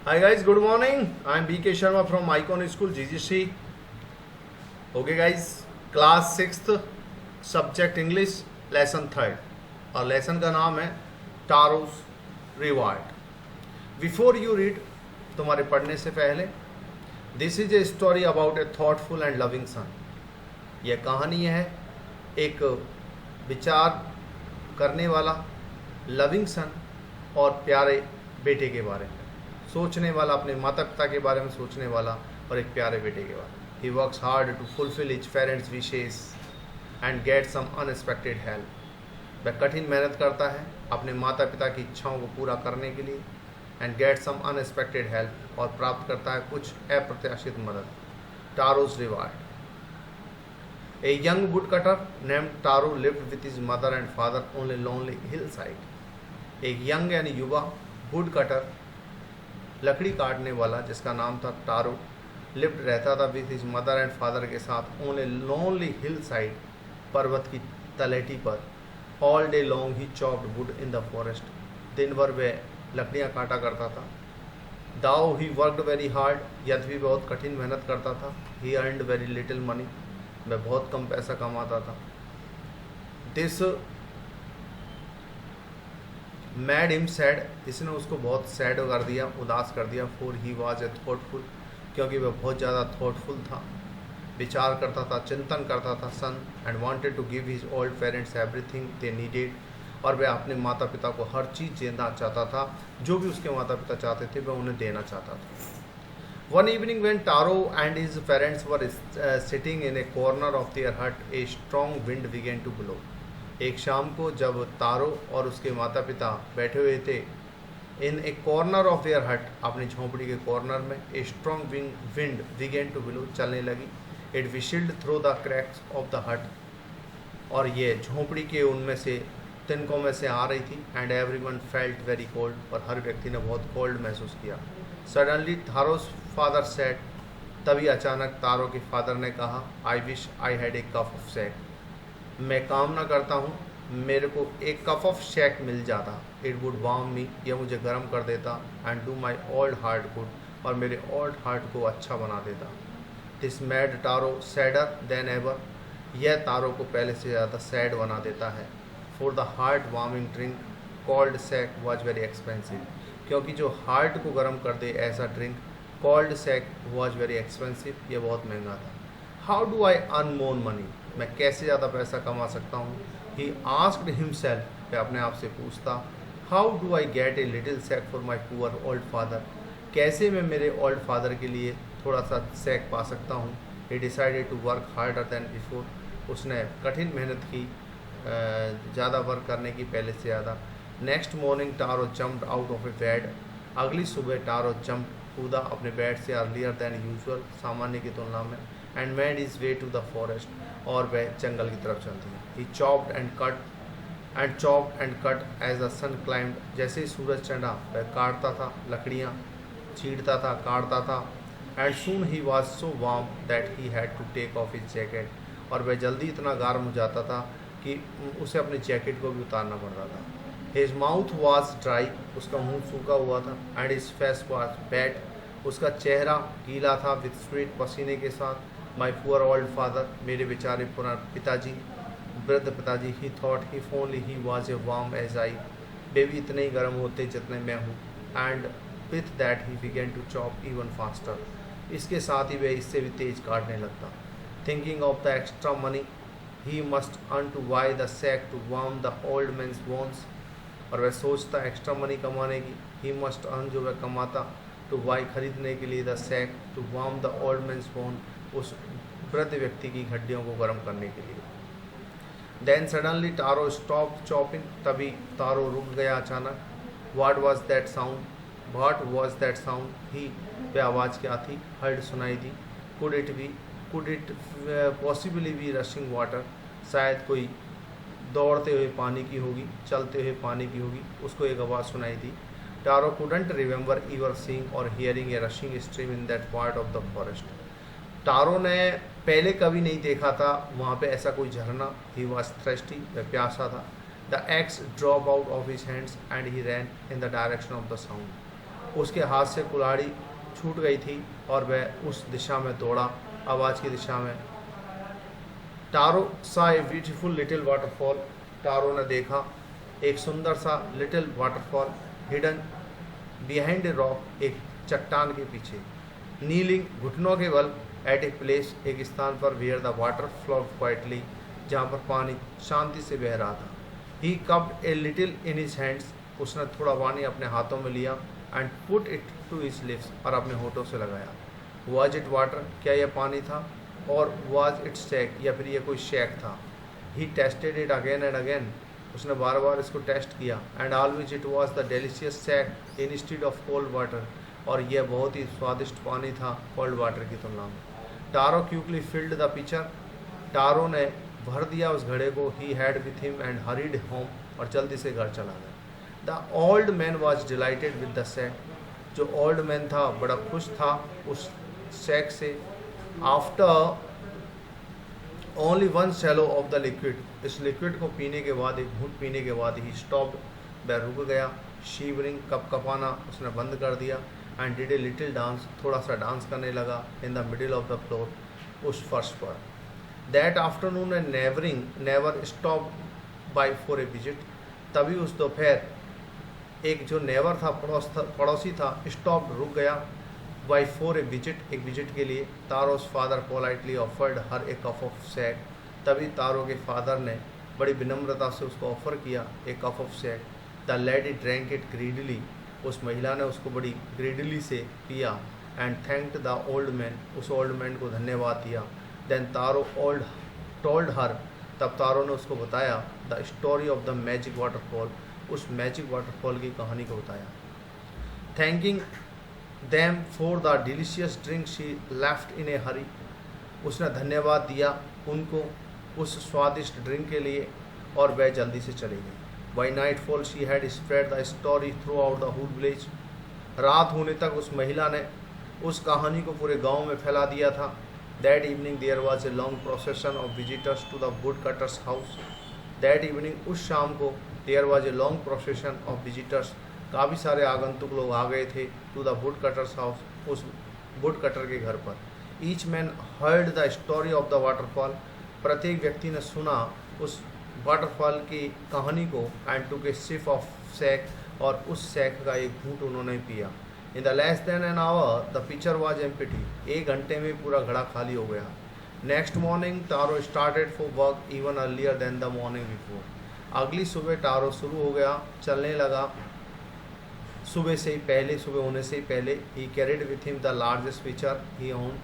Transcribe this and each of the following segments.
Hi guys, good morning. I am BK Sharma from Icon School GGC. Okay guys, class 6th, subject English, lesson 3rd. और lesson का नाम है टारोस reward. Before you read, तुम्हारे पढ़ने से पहले, this is a story about A thoughtful and loving son. यह कहानी है एक विचार करने वाला लविंग सन और प्यारे बेटे के बारे में, सोचने वाला, अपने माता पिता के बारे में सोचने वाला और एक प्यारे बेटे के बारे में. He works hard to fulfil his parents wishes and get some unexpected help. वह कठिन मेहनत करता है अपने माता पिता की इच्छाओं को पूरा करने के लिए and get some unexpected help, और प्राप्त करता है कुछ अप्रत्याशित मदद. Taro's reward. A young woodcutter named Taro lived with his mother and father on a lonely hillside. एक यंग यानी युवा woodcutter, लकड़ी काटने वाला, जिसका नाम था टारो, लिव्ड रहता था with his mother and father के साथ on a lonely hill side, पर्वत की तलेटी पर. All day long he chopped would in the forest. दिन भर वह लकड़ियाँ काटा करता था. दाओ ही वर्कड वेरी हार्ड, यदि भी बहुत कठिन मेहनत करता था. He earned very little money, वह बहुत कम पैसा कमाता था. दिस मैड हिम सैड, इसने उसको बहुत सैड कर दिया, उदास कर दिया. For he was A thoughtful, क्योंकि वह बहुत ज़्यादा थॉटफुल था, विचार करता था, चिंतन करता था. Son and wanted to give his old parents everything they needed, और वह अपने माता पिता को हर चीज़ देना चाहता था, जो भी उसके माता पिता चाहते थे वह उन्हें देना चाहता था. One evening when Taro and his parents were sitting in a corner of their hut, a strong wind began to blow. एक शाम को जब तारो और उसके माता पिता बैठे हुए थे in a corner of their hut, अपनी झोंपड़ी के कॉर्नर में, a strong wind began to blow, चलने लगी. It whistled through the cracks of the hut, और ये झोंपड़ी के उनमें से तिनकों में से आ रही थी. And everyone felt very cold, और हर व्यक्ति ने बहुत कोल्ड महसूस किया. सडनली तारोस फादर सेड, तभी अचानक तारो के फादर ने कहा, I wish I had a cup of shake. मैं कामना करता हूँ मेरे को एक कप ऑफ शेक मिल जाता. इट वुड वार्म मी, यह मुझे गर्म कर देता. And do my old heart good, और मेरे ओल्ड हार्ट को अच्छा बना देता. This made Taro sadder than ever, यह तारो को पहले से ज़्यादा सैड बना देता है. For the heart warming drink called shake was very expensive, क्योंकि जो हार्ट को गर्म कर दे ऐसा drink called shake was very expensive, यह बहुत महंगा था. How do I earn more money, मैं कैसे ज़्यादा पैसा कमा सकता हूँ. ही आस्क्ड हिमसेल्फ, वह अपने आप से पूछता. How do I get a little shake for my poor old father, कैसे मैं मेरे ओल्ड फादर के लिए थोड़ा सा शेक पा सकता हूँ. He decided to work harder than before, उसने कठिन मेहनत की, ज़्यादा वर्क करने की पहले से ज़्यादा. Next morning Taro jumped out of a bed, अगली सुबह टारो जंप कूदा अपने बेड से अर्लियर दैन यूजुअल, सामान्य की तुलना में. And made his way to the forest, और वह जंगल की तरफ चलती है. He chopped and cut as the sun climbed, जैसे ही सूरज चढ़ा वह काटता था, लकड़ियाँ छींटता था, काटता था. And soon he was so warm that he had to take off his jacket, और वह जल्दी इतना गर्म हो जाता था कि उसे अपने जैकेट को भी उतारना पड़ता था. हिज माउथ वॉज ड्राई, उसका मुंह सूखा हुआ था. And his face was wet, उसका चेहरा गीला था विथ स्वेट, पसीने के साथ. माई पुअर ओल्ड फादर, मेरे बेचारे पुराने पिताजी, वृद्ध पिताजी. He thought if only he was a warm as I, वे भी इतने ही गर्म होते जितने मैं हूँ. And with that he began to chop even faster, इसके साथ ही वह इससे भी तेज काटने लगता. Thinking of the extra money he must earn to buy the sake to warm the old man's bones, और वह सोचता एक्स्ट्रा मनी कमाने की. ही मस्ट अर्न, जो वह कमाता, टू बाई खरीदने के लिए, the sake to warm the old man's bone, उस वृद्ध व्यक्ति की हड्डियों को गर्म करने के लिए. Then suddenly Taro stop chopping, तभी तारो रुक गया अचानक. What was that sound, he, वह आवाज़ क्या थी. हर्ड, सुनाई दी. Could it possibly be rushing water, शायद कोई दौड़ते हुए पानी की होगी, चलते हुए पानी की होगी. उसको एक आवाज़ सुनाई दी. Taro couldn't remember ever seeing और hearing a rushing stream in that part of the forest. Taro ने पहले कभी नहीं देखा था वहाँ पे ऐसा कोई झरना. ही वॉज थ्रस्टी, वह प्यासा था. The axe drop out of his hands and he ran in the direction of the sound, उसके हाथ से कुल्हाड़ी छूट गई थी और वह उस दिशा में दौड़ा, आवाज़ की दिशा में। Taro saw a beautiful little waterfall, Taro ने देखा एक सुंदर सा little waterfall, hidden behind a rock, एक चट्टान के पीछे, नीलिंग घुटनों के बल, एट ए प्लेस, एक स्थान पर, where the water flowed quietly, जहाँ पर पानी शांति से बह रहा था। He cupped a little in his hands, उसने थोड़ा पानी अपने हाथों में लिया, and put it to his lips, और अपने होठों से लगाया। वाज इट वाटर, क्या यह पानी था, और वाज इट शेक, या फिर यह कोई शेक था। He tasted it again and again, उसने बार बार इसको टेस्ट किया, and always it was the delicious sake instead of cold water, और यह बहुत ही स्वादिष्ट पानी था कोल्ड वाटर की तुलना में। Taro quickly filled the pitcher, Taro ने भर दिया उस घड़े को। He had with him and hurried home, और जल्दी से घर चला गया। The old man was delighted with the sake, जो ओल्ड मैन था बड़ा खुश था उस सैक से। After only one swallow of the liquid, इस लिक्विड को पीने के बाद, एक घूंट पीने के बाद ही स्टॉप्ड, वह रुक गया। शीवरिंग, कपकपाना उसने बंद कर दिया। And did a little dance, थोड़ा सा डांस करने लगा, in the middle of the floor, उस फर्श पर। That afternoon and never stop by for a visit, तभी उस दोपहर एक जो नेवर था, पड़ोसी था, स्टॉप रुक गया, बाई फॉर ए विजिट, एक विजिट के लिए। Taro's father politely offered her a cup of sake, तभी तारो के फादर ने बड़ी विनम्रता से उसको ऑफर किया एक cup of sake. The lady drank it greedily, उस महिला ने उसको बड़ी ग्रीडली से पिया। And thanked the old man, उस ओल्ड मैन को धन्यवाद दिया। देन तारो टोल्ड हर, तब तारो ने उसको बताया the story of the magic waterfall, उस मैजिक वाटरफॉल की कहानी को बताया। Thanking them for the delicious drink she left in a hurry, उसने धन्यवाद दिया उनको उस स्वादिष्ट ड्रिंक के लिए, और वह जल्दी से चली गई। By nightfall she had spread the story throughout the whole village, रात होने तक उस महिला ने उस कहानी को पूरे गांव में फैला दिया था। That evening there was a long procession of visitors to the woodcutter's house, that evening, उस शाम को, there was a long procession of visitors, काफ़ी सारे आगंतुक लोग आ गए थे, to the woodcutter's house, उस वुड कटर के घर पर। Each man heard the story of the waterfall, प्रत्येक व्यक्ति ने सुना उस वाटरफॉल की कहानी को। And took a sip of sac, और उस सैक का एक घूंट उन्होंने पिया। In the less than an hour the pitcher was empty, एक घंटे में पूरा घड़ा खाली हो गया। Next morning Taro started for work even earlier than the morning before, अगली सुबह टारो शुरू हो गया, चलने लगा सुबह से ही पहले, सुबह होने से ही पहले। He carried with him the largest pitcher he own,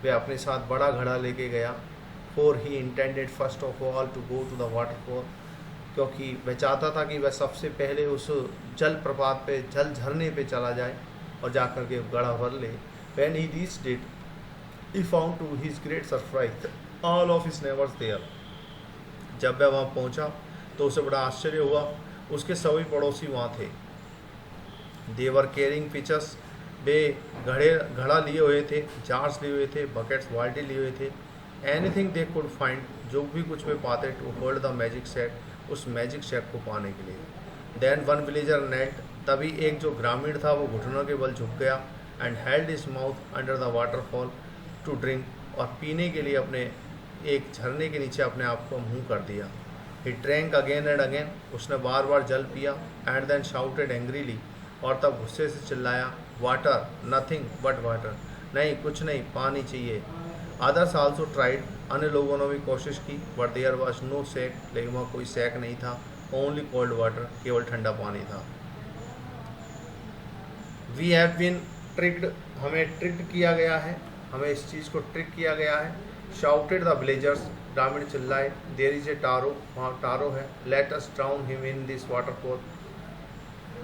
वह अपने साथ बड़ा घड़ा लेके गया। For he intended first of all to go to the waterfall, क्योंकि वह चाहता था कि वह सबसे पहले उस जल प्रपात पे, जल झरने पे चला जाए और जाकर के घड़ा भर ले। When he reached it he found to his great surprise all of his neighbours there, जब वह वहाँ पहुँचा तो उसे बड़ा आश्चर्य हुआ, उसके सभी पड़ोसी वहाँ थे। देवर कैरिंग पिचर्स, वे घड़ा लिए हुए थे, जार्स लिए हुए थे, बकेट्स बाल्टी लिए हुए थे। एनीथिंग दे कुड फाइंड, जो भी कुछ वे पाते to hold the magic sake, उस मैजिक सेट को पाने के लिए। देन वन विलेजर नेट, तभी एक जो ग्रामीण था वो घुटनों के बल झुक गया। And held his mouth under the waterfall to drink, और पीने के लिए अपने एक झरने के नीचे अपने आप को मुँह कर दिया। He drank again and again, उसने बार बार जल पिया। एंड देन शाउटेड एंग्रीली, और तब गुस्से से चिल्लाया, वाटर, नथिंग बट वाटर, नहीं कुछ नहीं, पानी चाहिए। अदर्स आल्सो ट्राइड, अन्य लोगों ने भी कोशिश की, but there was no sake, लेकिन वहाँ कोई सैक नहीं था। ओनली कोल्ड वाटर, केवल ठंडा पानी था। वी हैव बीन ट्रिक्ड, हमें ट्रिक्ड किया गया है, हमें इस चीज़ को ट्रिक किया गया है। शाउटेड द विलेजर्स, ग्रामीण चिल्लाए। देयर इज ए टारो, वहाँ टारो है। Let us drown him in this waterfall,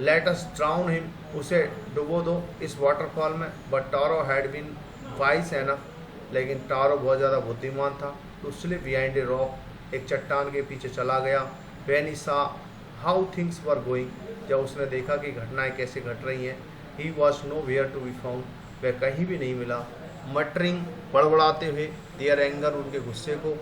let us drown him, उसे डुबो दो इस वाटरफॉल में। But Taro had been wise enough, लेकिन टारो बहुत ज़्यादा बुद्धिमान था। To slip behind a rock, एक चट्टान के पीछे चला गया। व्हेन ही सा हाउ थिंग्स वर गोइंग, जब उसने देखा कि घटनाएं कैसे घट रही हैं। He was nowhere to be found, वह कहीं भी नहीं मिला। मटरिंग, बड़बड़ाते हुए, देयर एंगर, उनके गुस्से को,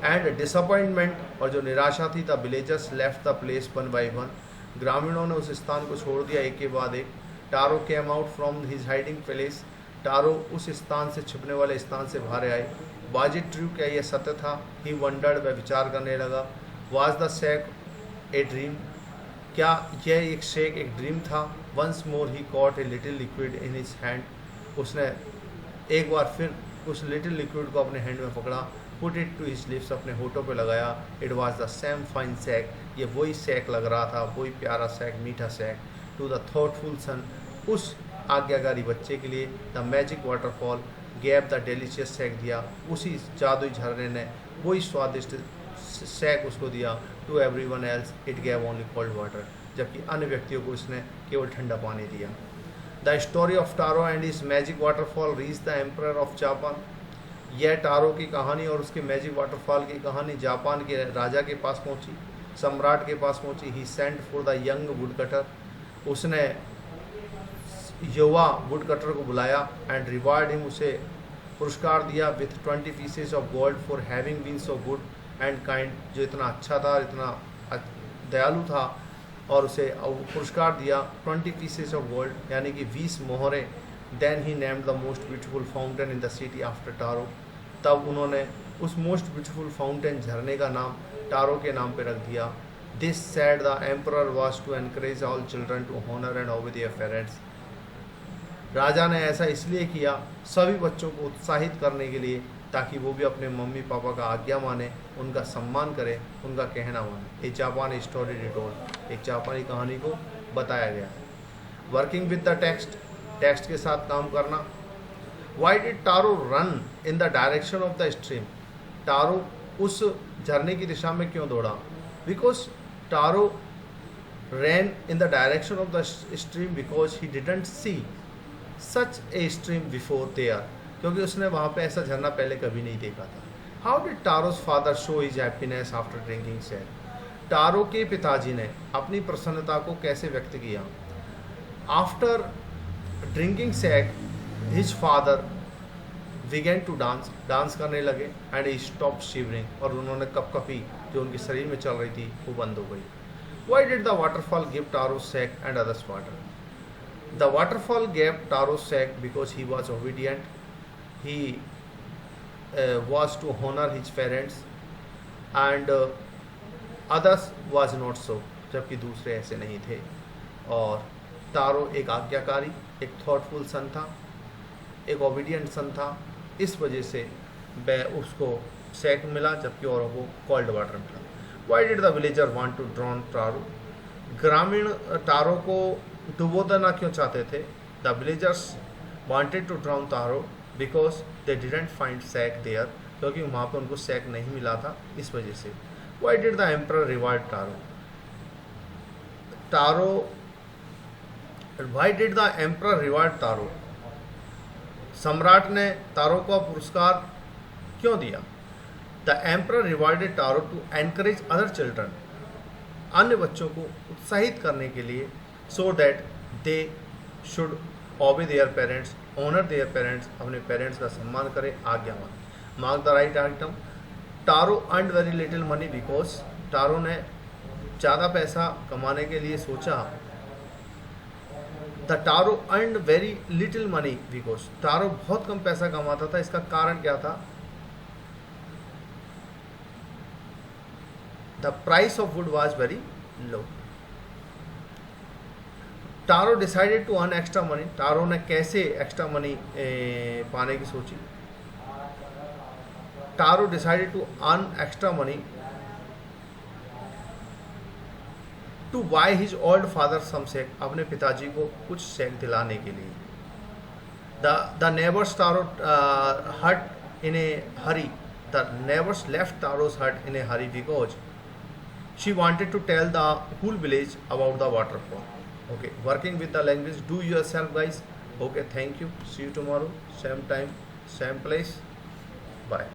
एंड डिसअपॉइंटमेंट, और जो निराशा थी। The villagers left the place one by one, ग्रामीणों ने उस स्थान को छोड़ दिया एक के बाद एक। Taro came out from his hiding place, Taro उस स्थान से, छिपने वाले स्थान से बाहर आए। वाज इट ट्रू, क्या यह सत्य था? ही वंडर्ड, वह विचार करने लगा। Was the sake a dream, क्या यह एक शेक एक ड्रीम था? Once more he caught a little liquid in his hand, उसने एक बार फिर उस लिटिल लिक्विड को अपने हैंड में पकड़ा। Put it to his lips, अपने होठों पे लगाया। It was the same fine sake, ये वही सैक लग रहा था, वही प्यारा सैक, मीठा sake. To the thoughtful son, उस आज्ञाकारी बच्चे के लिए। The magic waterfall gave the delicious sake, दिया उसी जादुई झरने ने वही स्वादिष्ट सैक उसको दिया। To everyone else it gave only cold water, जबकि अन्य व्यक्तियों को इसने केवल ठंडा पानी दिया। The story of Taro and his magic waterfall reach the emperor of Japan, यह टारो की कहानी और उसके मैजिक वाटरफॉल की कहानी जापान के राजा के पास पहुंची, सम्राट के पास पहुंची। He sent for the young woodcutter, उसने युवा वुड कटर को बुलाया। एंड रिवार्ड हिम, उसे पुरस्कार दिया with 20 pieces of gold for having been so good and kind, जो इतना अच्छा था, इतना दयालु था, और उसे पुरस्कार दिया 20 पीसेस ऑफ गोल्ड, यानी कि 20 मोहरें। Then he named the most beautiful fountain in the city after Taro, तब उन्होंने उस मोस्ट ब्यूटीफुल फाउंटेन झरने का नाम टारो के नाम पे रख दिया। This said the emperor was to encourage all children to honour and obey their parents, राजा ने ऐसा इसलिए किया सभी बच्चों को उत्साहित करने के लिए, ताकि वो भी अपने मम्मी पापा का आज्ञा माने, उनका सम्मान करें, उनका कहना माने। एक जापानी स्टोरी रिटोल्ड, एक जापानी कहानी को बताया गया। Working with the text, text के साथ काम करना। Why did Taro run in the direction of the stream, Taro उस झरने की दिशा में क्यों दौड़ा? Because Taro ran in the direction of the stream because he didn't see such a stream before there, क्योंकि उसने वहाँ पे ऐसा झरना पहले कभी नहीं देखा था। How did Taro's father show his happiness after drinking sack? Taro के पिताजी ने अपनी प्रसन्नता को कैसे व्यक्त किया? After drinking sack, his father began to dance, dance करने लगे, and he stopped shivering, और उन्होंने कपकपी जो उनके शरीर में चल रही थी वो बंद हो गई। Why did the waterfall give Taro sack and others water? The waterfall gave Taro sack because he was obedient. He was to honor his parents, and others was not so. जबकि दूसरे ऐसे नहीं थे। और टारो एक आज्ञाकारी, एक thoughtful सन था, एक ओबीडियंट सन था, इस वजह से वह उसको सैक मिला, जबकि औरों को कोल्ड वाटर मिला। Why did the villager want to drown Taro? ग्रामीण टारो को डुबो देना क्यों चाहते थे? The villagers wanted to drown Taro because they didn't find sack there, क्योंकि वहाँ पे उनको सैक नहीं मिला था, इस वजह से। Why did the emperor reward Taro? Why did the emperor reward Taro? सम्राट ने टारो को पुरस्कार क्यों दिया? The emperor rewarded Taro to encourage other children, अन्य बच्चों को उत्साहित करने के लिए, so that they should obey their parents, honor their parents, अपने पेरेंट्स का सम्मान करें, आज्ञा माने। Mark the right item. Taro earned very little money because Taro ने ज़्यादा पैसा कमाने के लिए सोचा। The Taro earned very little money because Taro बहुत कम पैसा कमाता था, इसका कारण क्या था? The price of wood was very low. Taro decided to earn extra money. Taro ने कैसे एक्स्ट्रा मनी पाने की सोची? Taro decided to earn extra money to buy his old father some sack, अपने पिताजी को कुछ सैक दिलाने के लिए। The neighbors Taro hut in a hurry. The neighbors left Taro's hut in a hurry because she wanted to tell the whole village about the waterfall. Okay, working with the language, do yourself guys. Okay, thank you. See you tomorrow, same time, same place. Bye.